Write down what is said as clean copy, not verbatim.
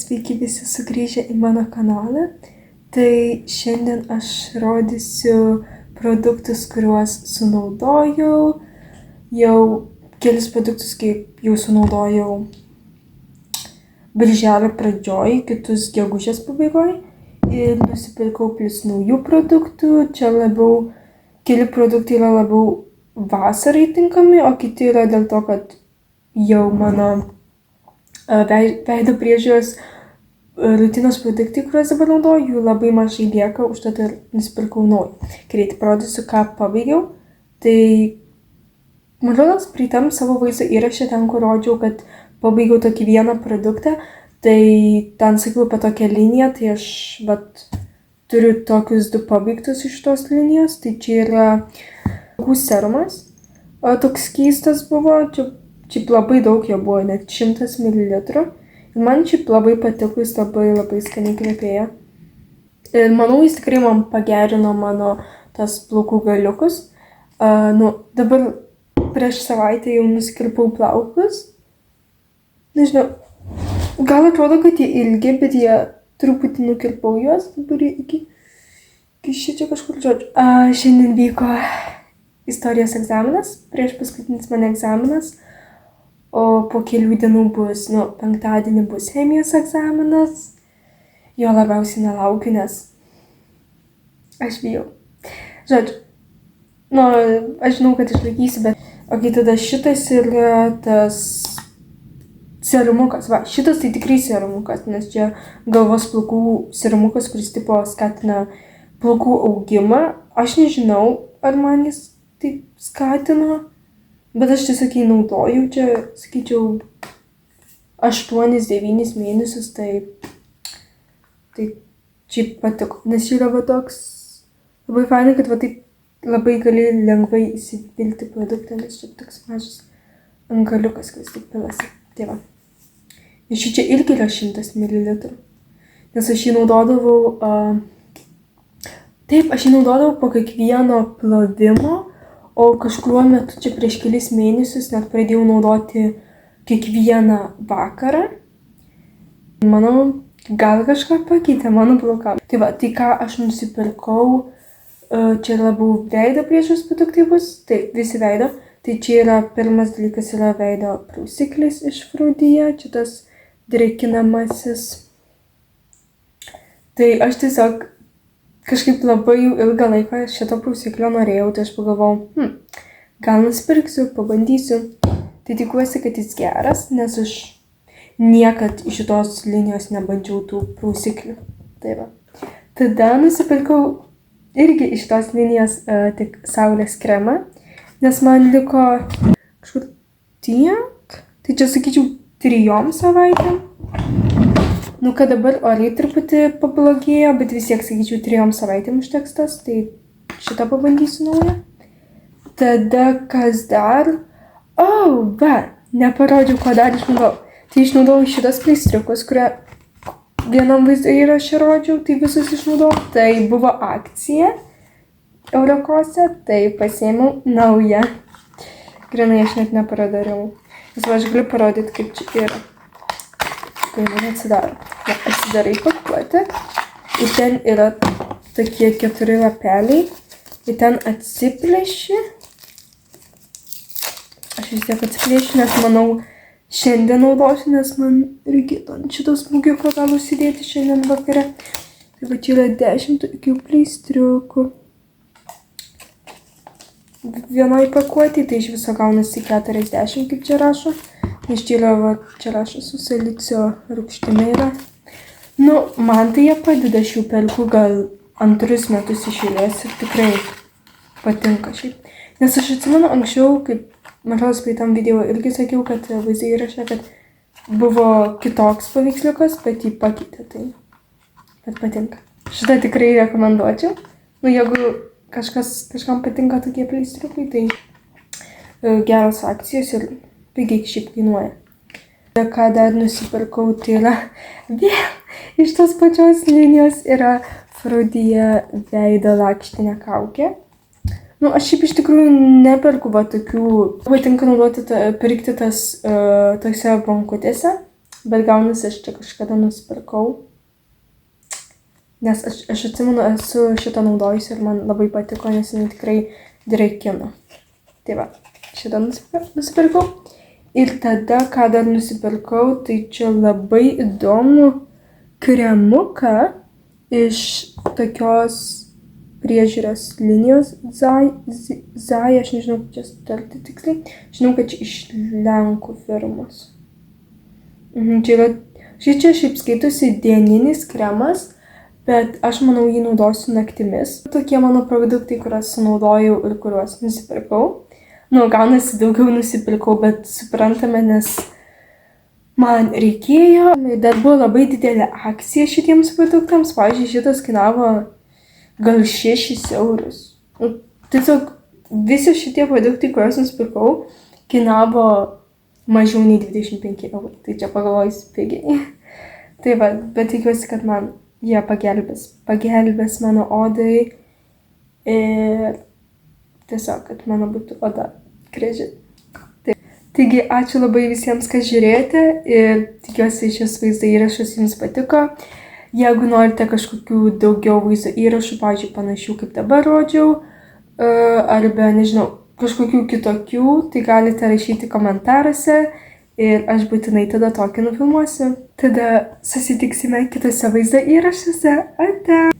Sveiki visi sugrįžę į mano kanalą. Tai šiandien aš rodysiu produktus, kuriuos sunaudojau. Jau kelis produktus, kaip jau sunaudojau birželio pradžioj, kitus gegužės pabaigoj. Ir nusipirkau plus naujų produktų. Čia labiau, keli produktai yra labiau vasarai tinkami, o kiti yra dėl to, kad jau mano veido priežiūros rutinos produktai, kuriuos dabar naudoju, jų labai mažai lieka, užtat ir nusipirkau naują. Greitai parodysiu, ką pabaigiau. Tai, man rodos, prieitam savo vaizdo įrašę ten, kur rodžiau, kad pabaigiau tokį vieną produktą, tai ten sakiau apie tokią liniją, tai aš turiu tokius 2 pabaigtus iš tos linijos. Tai čia yra serumas, toks keistas buvo, čia labai daug jo buvo, net 100 ml. Ir man šiaip labai patiko, jis labai skaniai kvepėjo. Ir manau, jis tikrai man pagerino mano tas plaukų galiukus. Dabar prieš savaitę jau nusikirpau plaukus. Nežinau, gal atrodo, kad jie ilgi, bet jie truputį nukirpau juos. Dabar iki šičia kažkur žodžiu. Šiandien vyko istorijos egzaminas, prieš paskutinis mano egzaminas. O po kelių dienų bus, penktadienį bus chemijos egzaminas. Jo labiausiai nelaukiu, nes aš bijau. Žodžiu, aš žinau, kad išlaikysiu, bet... Ok, tada šitas yra tas serumukas. Šitas tai tikrai serumukas, nes čia galvos plaukų serumukas, kuris tipo skatina plaukų augimą. Aš nežinau, ar man jis taip skatino. Bet aš tiesiog jį naudoju, čia, sakyčiau, 8-9 mėnesius, tai čia patiko. Nes čia yra toks labai fainai, kad taip labai gali lengvai įsipilti produktą, nes čia toks mažas angaliukas, kuris taip pilasi. Tai va. Ir čia irgi yra 100 ml. Nes aš jį naudodavau, aš jį naudodavau po kiekvieno plovimo. O kažkuriuo metu čia prieš kelis mėnesius net pradėjau naudoti kiekvieną vakarą. Manau, gal kažką pakeitė mano plaukam. Tai va, tai ką aš nusipirkau, čia labiau veido priežiūros produktai bus. Taip, visi veido. Tai čia yra, pirmas dalykas yra veido prausiklis iš Frūdija, čia tas drėkinamasis. Tai aš tiesiog kažkaip labai jau ilgą laiką šito prausiklio norėjau, tai aš pagalvojau, gal nusipirksiu, pabandysiu. Tai tikiuosi, kad jis geras, nes aš niekad iš šitos linijos nebandžiau tų prausiklių. Tai va. Tada nusipirkau irgi iš šitos linijos tik saulės kremą, nes man liko kažkur tiek. Tai čia sakyčiau 3 savaitėm. Kad dabar orai truputį pablogėjo, bet vis tiek, sakyčiau, 3 savaitėm užteks tas, tai šitą pabandysiu naują. Tada kas dar? Neparodžiau, ko dar išnaudojau. Tai išnaudojau šitas pleistriukus, kurie vienam vaizdo įraše rodžiau, tai visus išnaudojau. Tai buvo akcija Eurokose, tai pasiėmiau naują. Grinai aš net neparadariau. Nes aš galiu parodyti, kaip čia yra. Kai man atsidaro. Atsidarai pakuotę ir ten yra tokie 4 lapeliai ir ten atsiplėši. Aš vis tiek atsiplėšiu, nes manau šiandien naudosiu, nes man reikėtų ant šito smūgiuko gal užsidėti šiandien vakare. Tai va čia yra 10 tokių pleistriukų. Vienoj pakuotėj, tai iš viso gaunasi 40, kaip čia rašo. Nes čia yra, čia rašo su silicio rūgštimi yra. Man tai jie padeda, aš jau perku gal 2 metus iš eilės ir tikrai patinka šiaip. Nes aš atsimenu anksčiau, kaip, man atrodo, praeitam video irgi sakiau, kad vaizdo įraše, kad buvo kitoks paveiksliukas, bet jį pakeitė, tai bet patinka. Šitą tikrai rekomenduočiau. Jeigu kažkam patinka tokie pleistriukai, tai geros akcijos ir pigiai šiaip kainuoja. Ką dar nusipirkau, tai yra vėl iš tos pačios linijos yra Frūdija veido lakštinė kaukė. Aš šiaip iš tikrųjų neperku tokių, patinka naudoti, pirkti tas tose bankutėse. Bet gaunasi aš čia kažkada nusipirkau. Nes aš atsimenu, esu šitą naudojusi ir man labai patiko, nes jinai tikrai drėkina. Tai va, šitą nusipirkau. Ir tada, ką dar nusipirkau, tai čia labai įdomu kremuką iš tokios priežiūros linijos Zai, aš nežinau, kaip čia starti tiksliai. Žinau, kad čia iš Lenkų firmos. Čia šiaip skaitosi dieninis kremas, bet aš manau jį naudosiu naktimis. Tokie mano produktai, kuriuos sunaudojau ir kuriuos nusipirkau. Gaunasi daugiau nusipirkau, bet suprantame, nes man reikėjo. Dar buvo labai didelė akcija šitiems produktams. Pavyzdžiui, šitas kainavo gal 6 eurus. Tiesiog visi šitie produktai, kuriuos nusipirkau, kainavo mažiau nei 25 eurų. Tai čia pagalvojus pigiai. Tai va, bet tikiuosi, kad man jie pagelbės mano odai ir tiesiog, kad mano būtų oda graži. Taigi, ačiū labai visiems, kas žiūrėjote ir tikiuosi šis vaizdo įrašas jums patiko. Jeigu norite kažkokių daugiau vaizdo įrašų, pavyzdžiui, panašių kaip dabar rodžiau, arba, nežinau, kažkokių kitokių, tai galite rašyti komentaruose ir aš būtinai tada tokį nufilmuosiu. Tada susitiksime kitose vaizdo įrašuose. Ate!